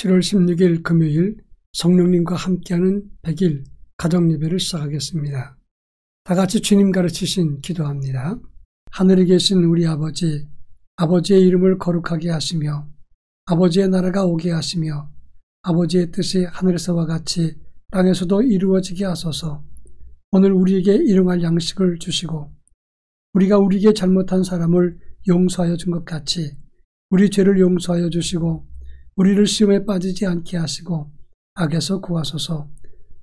7월 16일 금요일 성령님과 함께하는 100일 가정예배를 시작하겠습니다. 다 같이 주님 가르치신 기도합니다. 하늘에 계신 우리 아버지, 아버지의 이름을 거룩하게 하시며 아버지의 나라가 오게 하시며 아버지의 뜻이 하늘에서와 같이 땅에서도 이루어지게 하소서. 오늘 우리에게 일용할 양식을 주시고 우리가 우리에게 잘못한 사람을 용서하여 준 것 같이 우리 죄를 용서하여 주시고 우리를 시험에 빠지지 않게 하시고 악에서 구하소서.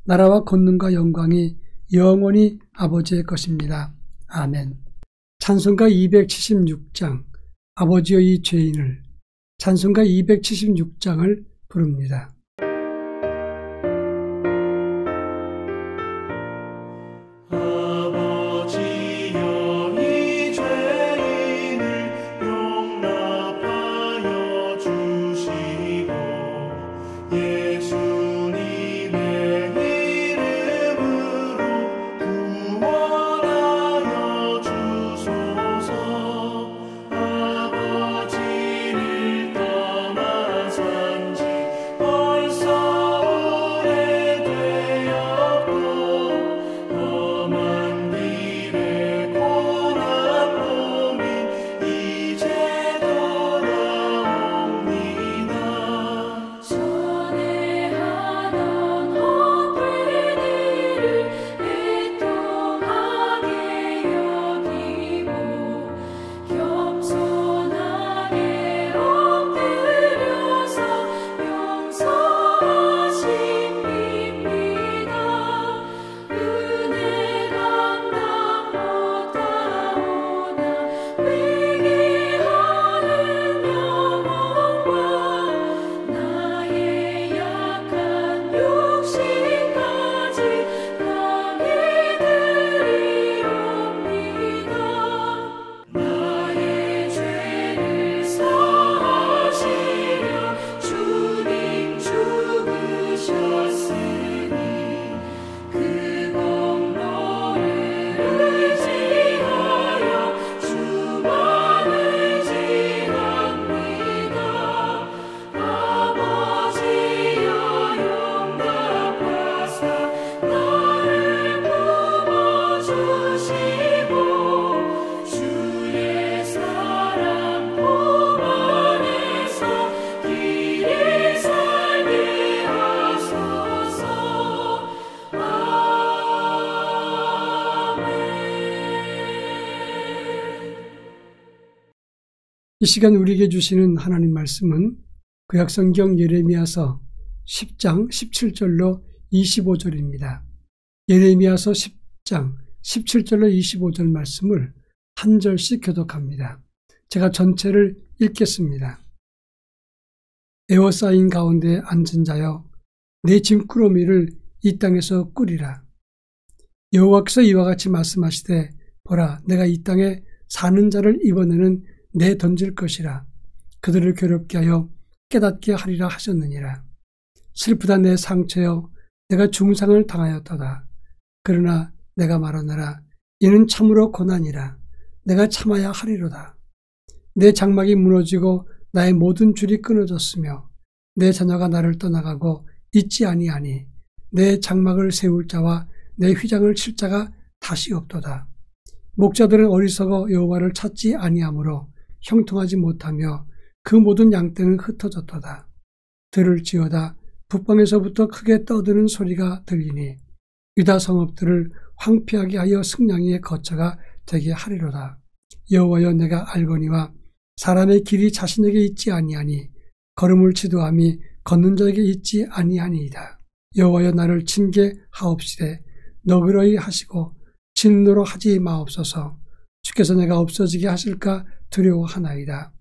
나라와 권능과 영광이 영원히 아버지의 것입니다. 아멘. 찬송가 276장 아버지여 이 죄인을, 찬송가 276장을 부릅니다. 이 시간 우리에게 주시는 하나님 말씀은 구약성경 예레미야서 10장 17절로 25절입니다. 예레미야서 10장 17절로 25절 말씀을 한 절씩 교독합니다. 제가 전체를 읽겠습니다. 에워싸인 가운데 앉은 자여, 내 짐꾸러미를 이 땅에서 꾸리라. 여호와께서 이와 같이 말씀하시되, 보라, 내가 이 땅에 사는 자를 이번에는 내 던질 것이라. 그들을 괴롭게 하여 깨닫게 하리라 하셨느니라. 슬프다 내 상처여, 내가 중상을 당하였도다. 그러나 내가 말하노라, 이는 참으로 고난이라. 내가 참아야 하리로다. 내 장막이 무너지고 나의 모든 줄이 끊어졌으며 내 자녀가 나를 떠나가고 있지 아니하니 내 장막을 세울 자와 내 휘장을 칠 자가 다시 없도다. 목자들은 어리석어 여호와를 찾지 아니하므로 형통하지 못하며 그 모든 양떼는 흩어졌도다. 들을지어다 북방에서부터 크게 떠드는 소리가 들리니 유다 성읍들을 황폐하게 하여 승냥이의 거처가 되게 하리로다. 여호와여, 내가 알거니와 사람의 길이 자신에게 있지 아니하니 걸음을 지도함이 걷는 자에게 있지 아니하니이다. 여호와여, 나를 징계하옵시되 너그러이 하시고 진노로 하지 마옵소서. 주께서 내가 없어지게 하실까 두려워하나이다.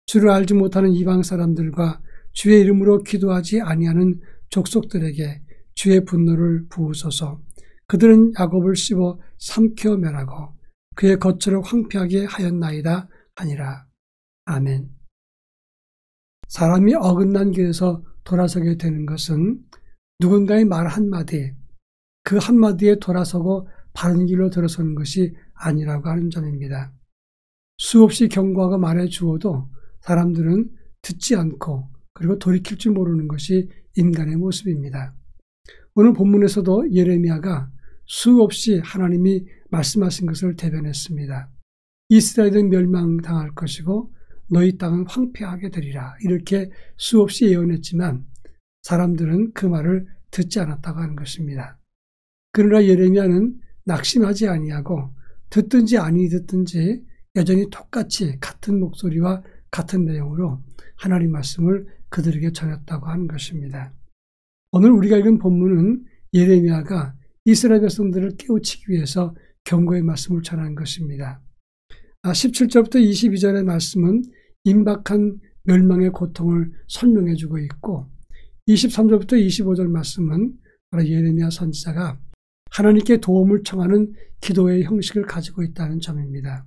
주를 알지 못하는 이방 사람들과 주의 이름으로 기도하지 아니하는 족속들에게 주의 분노를 부으소서. 그들은 야곱을 씹어 삼켜 멸하고 그의 거처를 황폐하게 하였나이다 하니라. 아멘. 사람이 어긋난 길에서 돌아서게 되는 것은 누군가의 말 한마디, 그 한마디에 돌아서고 바른 길로 들어서는 것이 아니라고 하는 점입니다. 수없이 경고하고 말해 주어도 사람들은 듣지 않고 그리고 돌이킬 줄 모르는 것이 인간의 모습입니다. 오늘 본문에서도 예레미야가 수없이 하나님이 말씀하신 것을 대변했습니다. 이스라엘은 멸망당할 것이고 너희 땅은 황폐하게 되리라. 이렇게 수없이 예언했지만 사람들은 그 말을 듣지 않았다고 하는 것입니다. 그러나 예레미야는 낙심하지 아니하고 듣든지 아니 듣든지 여전히 똑같이 같은 목소리와 같은 내용으로 하나님 말씀을 그들에게 전했다고 하는 것입니다. 오늘 우리가 읽은 본문은 예레미야가 이스라엘 백성들을 깨우치기 위해서 경고의 말씀을 전한 것입니다. 17절부터 22절의 말씀은 임박한 멸망의 고통을 설명해 주고 있고 23절부터 25절 말씀은 바로 예레미야 선지자가 하나님께 도움을 청하는 기도의 형식을 가지고 있다는 점입니다.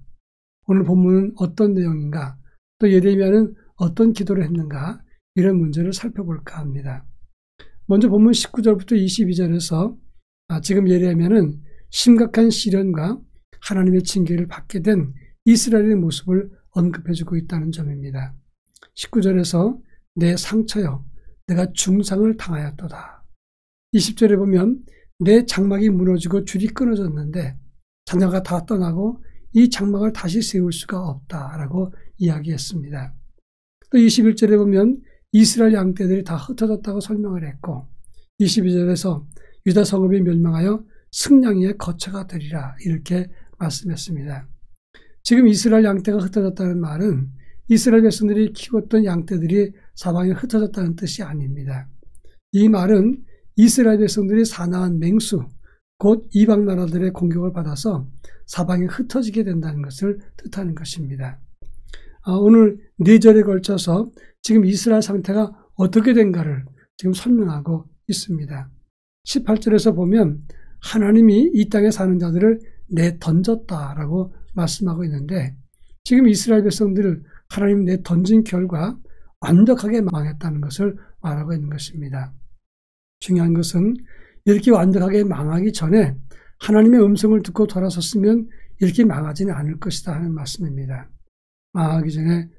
오늘 본문은 어떤 내용인가, 또 예레미야는 어떤 기도를 했는가, 이런 문제를 살펴볼까 합니다. 먼저 본문 19절부터 22절에서 지금 예레미야는 심각한 시련과 하나님의 징계를 받게 된 이스라엘의 모습을 언급해주고 있다는 점입니다. 19절에서 내 상처여 내가 중상을 당하였도다. 20절에 보면 내 장막이 무너지고 줄이 끊어졌는데 자녀가 다 떠나고 이 장막을 다시 세울 수가 없다라고 이야기했습니다. 또 21절에 보면 이스라엘 양떼들이 다 흩어졌다고 설명을 했고 22절에서 유다 성읍이 멸망하여 승냥이의 거처가 되리라 이렇게 말씀했습니다. 지금 이스라엘 양떼가 흩어졌다는 말은 이스라엘 백성들이 키웠던 양떼들이 사방에 흩어졌다는 뜻이 아닙니다. 이 말은 이스라엘 백성들이 사나운 맹수, 곧 이방 나라들의 공격을 받아서 사방에 흩어지게 된다는 것을 뜻하는 것입니다. 오늘 4절에 걸쳐서 지금 이스라엘 상태가 어떻게 된가를 지금 설명하고 있습니다. 18절에서 보면 하나님이 이 땅에 사는 자들을 내던졌다라고 말씀하고 있는데 지금 이스라엘 백성들을 하나님 내던진 결과 완벽하게 망했다는 것을 말하고 있는 것입니다. 중요한 것은 이렇게 완벽하게 망하기 전에 하나님의 음성을 듣고 돌아섰으면 이렇게 망하지는 않을 것이다 하는 말씀입니다. 망하기 전에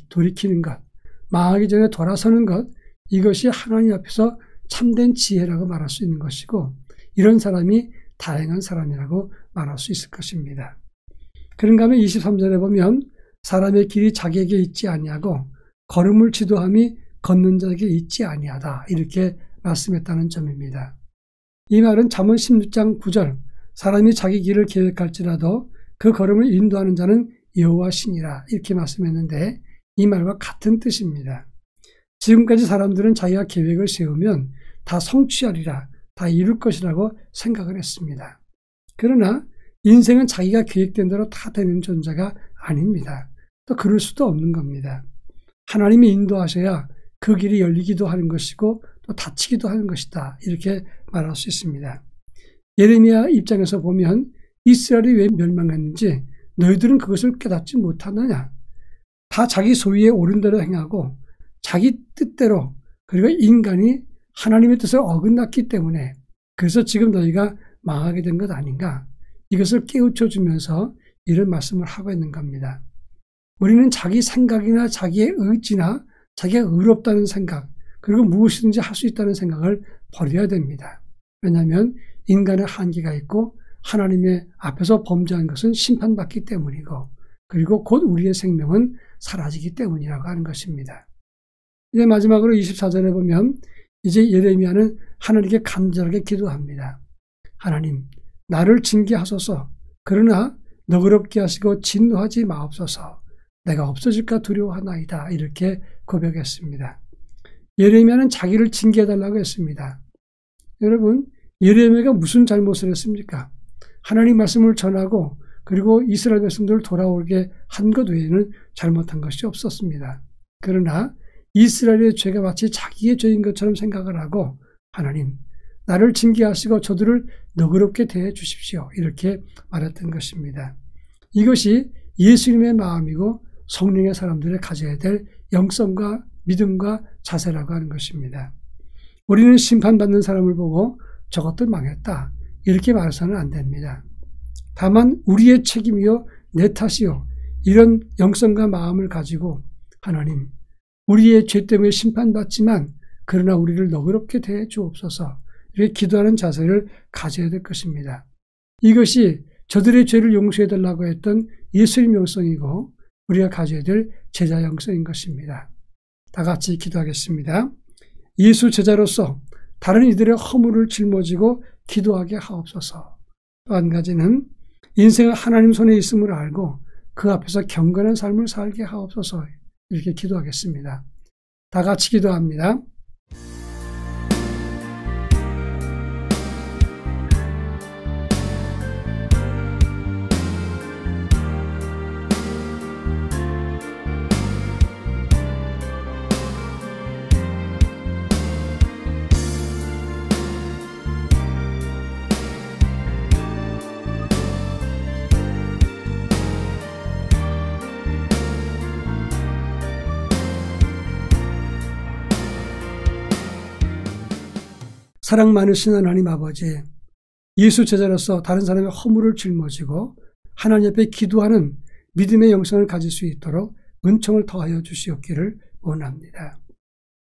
돌이키는 것, 망하기 전에 돌아서는 것, 이것이 하나님 앞에서 참된 지혜라고 말할 수 있는 것이고 이런 사람이 다행한 사람이라고 말할 수 있을 것입니다. 그런가 하면 23절에 보면 사람의 길이 자기에게 있지 아니하고 걸음을 지도함이 걷는 자에게 있지 아니하다 이렇게 말씀했다는 점입니다. 이 말은 잠언 16장 9절 사람이 자기 길을 계획할지라도 그 걸음을 인도하는 자는 여호와 신이라 이렇게 말씀했는데 이 말과 같은 뜻입니다. 지금까지 사람들은 자기가 계획을 세우면 다 성취하리라, 다 이룰 것이라고 생각을 했습니다. 그러나 인생은 자기가 계획된 대로 다 되는 존재가 아닙니다. 또 그럴 수도 없는 겁니다. 하나님이 인도하셔야 그 길이 열리기도 하는 것이고 또 닫히기도 하는 것이다 이렇게 말할 수 있습니다. 예레미야 입장에서 보면 이스라엘이 왜 멸망했는지 너희들은 그것을 깨닫지 못하느냐. 다 자기 소위에 옳은 대로 행하고 자기 뜻대로 그리고 인간이 하나님의 뜻을 어긋났기 때문에 그래서 지금 너희가 망하게 된 것 아닌가. 이것을 깨우쳐 주면서 이런 말씀을 하고 있는 겁니다. 우리는 자기 생각이나 자기의 의지나 자기가 의롭다는 생각 그리고 무엇이든지 할 수 있다는 생각을 버려야 됩니다. 왜냐하면 인간의 한계가 있고 하나님의 앞에서 범죄한 것은 심판받기 때문이고 그리고 곧 우리의 생명은 사라지기 때문이라고 하는 것입니다. 이제 마지막으로 24절에 보면 이제 예레미야는 하나님께 간절하게 기도합니다. 하나님, 나를 징계하소서. 그러나 너그럽게 하시고 진노하지 마옵소서. 내가 없어질까 두려워하나이다. 이렇게 고백했습니다. 예레미야는 자기를 징계해달라고 했습니다. 여러분, 예레미야가 무슨 잘못을 했습니까? 하나님 말씀을 전하고 그리고 이스라엘 백성들을 돌아오게 한 것 외에는 잘못한 것이 없었습니다. 그러나 이스라엘의 죄가 마치 자기의 죄인 것처럼 생각을 하고 하나님, 나를 징계하시고 저들을 너그럽게 대해 주십시오. 이렇게 말했던 것입니다. 이것이 예수님의 마음이고 성령의 사람들이 가져야 될 영성과 믿음과 자세라고 하는 것입니다. 우리는 심판받는 사람을 보고 저것들 망했다. 이렇게 말해서는 안 됩니다. 다만 우리의 책임이요 내 탓이요 이런 영성과 마음을 가지고 하나님, 우리의 죄 때문에 심판받지만 그러나 우리를 너그럽게 대해 주옵소서. 이렇게 기도하는 자세를 가져야 될 것입니다. 이것이 저들의 죄를 용서해 달라고 했던 예수님의 영성이고 우리가 가져야 될 제자 영성인 것입니다. 다 같이 기도하겠습니다. 예수 제자로서 다른 이들의 허물을 짊어지고 기도하게 하옵소서. 또 한 가지는 인생은 하나님 손에 있음을 알고 그 앞에서 경건한 삶을 살게 하옵소서. 이렇게 기도하겠습니다. 다 같이 기도합니다. 사랑 많으신 하나님 아버지, 예수 제자로서 다른 사람의 허물을 짊어지고 하나님 앞에 기도하는 믿음의 영성을 가질 수 있도록 은총을 더하여 주시옵기를 원합니다.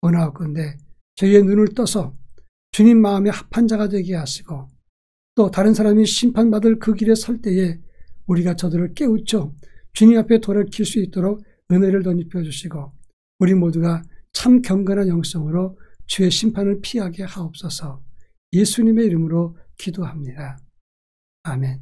원하옵건대 저희의 눈을 떠서 주님 마음에 합한 자가 되게 하시고 또 다른 사람이 심판받을 그 길에 설 때에 우리가 저들을 깨우쳐 주님 앞에 돌이킬 수 있도록 은혜를 덧입혀 주시고 우리 모두가 참 경건한 영성으로 주의 심판을 피하게 하옵소서. 예수님의 이름으로 기도합니다. 아멘.